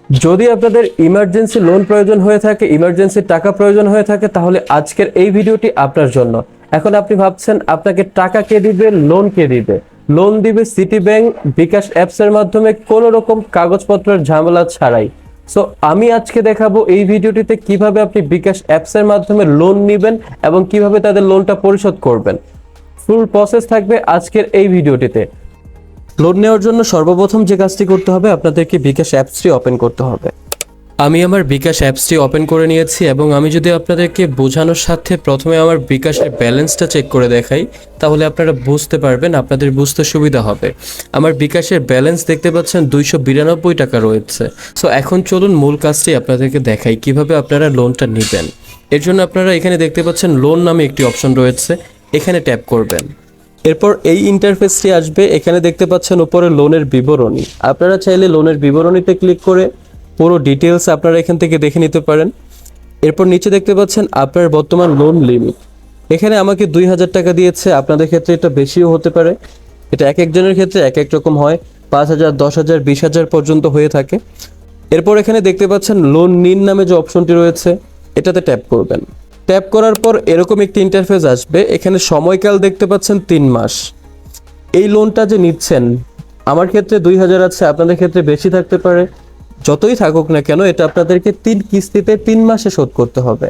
যদি আপনাদের emergency loan প্রয়োজন হয়ে থাকে, ইমার্জেন্সি টাকা প্রয়োজন হয়ে থাকে, তাহলে আজকের এই ভিডিওটি আপনার জন্য। এখন আপনি ভাবছেন আপনাকে টাকা কে দিবে, লোন কে দিবে? লোন দিবে সিটি ব্যাংক বিকাশ অ্যাপস এর মাধ্যমে, কোনো রকম কাগজপত্রের ঝামেলা ছাড়াই। সো আমি আজকে দেখাবো এই ভিডিওটিতে কিভাবে আপনি বিকাশ অ্যাপস এর মাধ্যমে লোন নেবেন এবং কিভাবে তাদের লোনটা পরিশোধ করবেন। ফুল প্রসেস থাকবে আজকের এই ভিডিওটিতে। লোন নেওয়ার জন্য সর্বপ্রথম যে কাজটি করতে হবে, আপনাদেরকে বিকাশ অ্যাপসটি ওপেন করতে হবে। আমি আমার বিকাশ অ্যাপসটি ওপেন করে নিয়েছি এবং আমি যদি আপনাদেরকে বোঝানোর সাথে প্রথমে আমার বিকাশের ব্যালেন্সটা চেক করে দেখাই, তাহলে আপনারা বুঝতে পারবেন, আপনাদের বুঝতে সুবিধা হবে। আমার বিকাশের ব্যালেন্স দেখতে পাচ্ছেন 292 টাকা রয়েছে। সো এখন চলুন মূল কাজটি আপনাদেরকে দেখাই, কিভাবে আপনারা লোনটা নেবেন। এর জন্য আপনারা এখানে দেখতে পাচ্ছেন লোন নামে একটি অপশন রয়েছে, এখানে ট্যাপ করবেন। এরপর এই ইন্টারফেসটি আসবে, এখানে দেখতে পাচ্ছেন উপরে লোনের বিবরণী। আপনারা চাইলে লোনের বিবরণীতে ক্লিক করে পুরো ডিটেলস আপনারা এখান থেকে দেখে নিতে পারেন। এরপর নিচে দেখতে পাচ্ছেন আপনার বর্তমান লোন লিমিট। এখানে আমাকে 2000 টাকা দিয়েছে, আপনাদের ক্ষেত্রে এটা বেশিও হতে পারে। এটা এক একজনের ক্ষেত্রে এক এক রকম হয়, 5000, 10,000, 20,000 পর্যন্ত হয়ে থাকে। এরপর এখানে দেখতে পাচ্ছেন লোন নিন নামে যে অপশনটি রয়েছে, এটাতে ট্যাপ করবেন। ট্যাপ করার পর এরকম একটি ইন্টারফেস আসবে, এখানে সময়কাল দেখতে পাচ্ছেন 3 মাস। এই লোনটা যে নিচ্ছেন, আমার ক্ষেত্রে 2000 আছে, আপনাদের ক্ষেত্রে বেশি থাকতে পারে। যতই থাকুক না কেন, এটা আপনাদেরকে 3 কিস্তিতে 3 মাসে শোধ করতে হবে।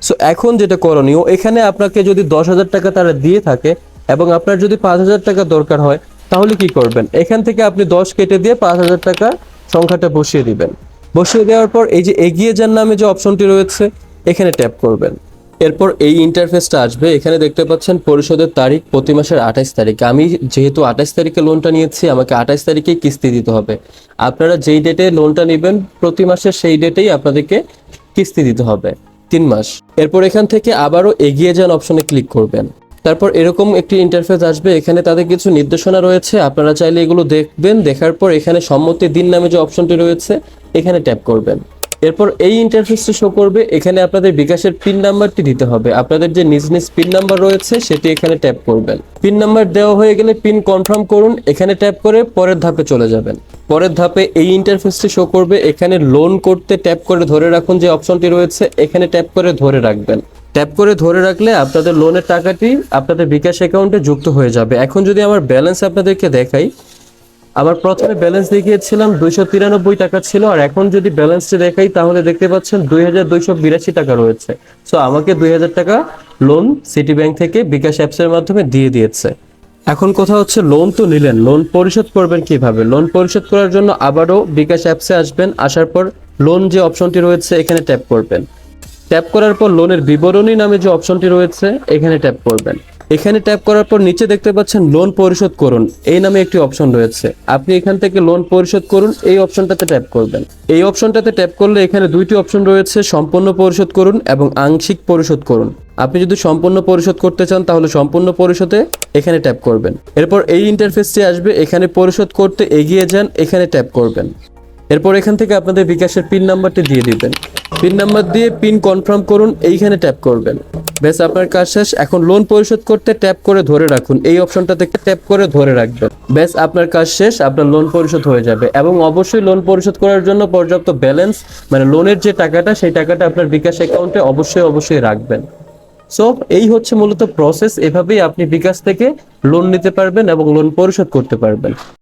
সো এখন যেটা করণীয়, এখানে আপনাকে যদি 10,000 টাকা তারা দিয়ে থাকে এবং আপনার যদি 5,000 টাকা দরকার হয়, তাহলে কি করবেন? এখান থেকে আপনি 10 কেটে দিয়ে 5,000 টাকা সংখ্যাটা বসিয়ে দিবেন। বসিয়ে দেওয়ার পর এই যে এগিয়ে যান নামে যে অপশনটি রয়েছে, এখানে ট্যাপ করবেন। এরপর এই ইন্টারফেসটা আসবে, এখানে দেখতে পাচ্ছেন পরিশোধের তারিখ প্রতি মাসের 28 তারিখ। আমি যেহেতু 28 তারিখে লোনটা নিয়েছি, আমাকে 28 তারিখেই কিস্তি দিতে হবে। আপনারা যেই ডেটে লোনটা নেবেন প্রতি মাসের, সেই ডেটেই আপনাদেরকে কিস্তি দিতে হবে 3 মাস। এরপর এখান থেকে আবারও এগিয়ে যান অপশনে ক্লিক করবেন। তারপর এরকম একটি ইন্টারফেস আসবে, এখানে তাদের কিছু নির্দেশনা রয়েছে, আপনারা চাইলে এগুলো দেখবেন। দেখার পর এখানে সম্মতি দিন নামে যে অপশনটি রয়েছে, এখানে ট্যাপ করবেন। এরপর এই ইন্টারফেসটি শো করবে, এখানে আপনাদের বিকাশের পিন নাম্বারটি দিতে হবে। আপনাদের যে নিজ নিজ পিন নাম্বার রয়েছে, সেটি এখানে ট্যাপ করবেন। পিন নাম্বার দেওয়া হয়ে গেলে পিন কনফার্ম করুন, এখানে ট্যাপ করে পরের ধাপে চলে যাবেন। পরের ধাপে এই ইন্টারফেসটি শো করবে, এখানে লোন করতে ট্যাপ করে ধরে রাখুন যে অপশনটি রয়েছে, এখানে ট্যাপ করে ধরে রাখবেন। ট্যাপ করে ধরে রাখলে আপনাদের লোনের টাকাটি আপনাদের বিকাশ অ্যাকাউন্টে যুক্ত হয়ে যাবে। এখন যদি আমার ব্যালেন্স আপনাদেরকে দেখাই, আমার প্রথমে ব্যালেন্স দেখিয়েছিলাম 293 টাকা ছিল, আর এখন যদি ব্যালেন্সটা দেখাই তাহলে দেখতে পাচ্ছেন 2282 টাকা রয়েছে। সো আমাকে 2000 টাকা লোন সিটি ব্যাংক থেকে বিকাশ অ্যাপসের মাধ্যমে দিয়ে দিয়েছে। এখন কথা হচ্ছে, লোন তো নিলেন, লোন পরিশোধ করবেন কিভাবে? লোন পরিশোধ করার জন্য আবারও বিকাশ অ্যাপসে আসবেন। আসার পর লোন যে অপশনটি রয়েছে, এখানে ট্যাপ করবেন। ট্যাপ করার পর লোনের বিবরণী নামে যে অপশনটি রয়েছে, এখানে ট্যাপ করবেন। এখানে ট্যাপ করার পর নিচে দেখতে পাচ্ছেন লোন পরিশোধ করুন এই নামে একটি অপশন রয়েছে। আপনি এখান থেকে লোন পরিশোধ করুন এই অপশনটাতে ট্যাপ করবেন। এই অপশনটাতে ট্যাপ করলে এখানে দুইটি অপশন রয়েছে, সম্পূর্ণ পরিশোধ করুন এবং আংশিক পরিশোধ করুন। আপনি যদি সম্পূর্ণ পরিশোধ করতে চান, তাহলে সম্পূর্ণ পরিশোধে এখানে ট্যাপ করবেন। এরপর এই ইন্টারফেসটি আসবে, এখানে পরিশোধ করতে এগিয়ে যান, এখানে ট্যাপ করবেন। এরপর এখান থেকে আপনাদের বিকাশের পিন নাম্বারটি দিয়ে দিবেন। পিন নাম্বার দিয়ে পিন কনফার্ম করুন, এইখানে ট্যাপ করবেন। বেশ, আপনার কাজ শেষ। এখন লোন পরিশোধ করতে ট্যাপ করে ধরে রাখুন, এই অপশনটা থেকে ট্যাপ করে ধরে রাখবেন। বেশ, আপনার কাজ শেষ, আপনার লোন পরিশোধ হয়ে যাবে। এবং অবশ্যই লোন পরিশোধ করার জন্য পর্যাপ্ত ব্যালেন্স, মানে লোনের যে টাকাটা, সেই টাকাটা আপনার বিকাশ অ্যাকাউন্টে অবশ্যই রাখবেন। সো এই হচ্ছে মূলত প্রসেস, এভাবেই আপনি বিকাশ থেকে লোন নিতে পারবেন এবং লোন পরিশোধ করতে পারবেন।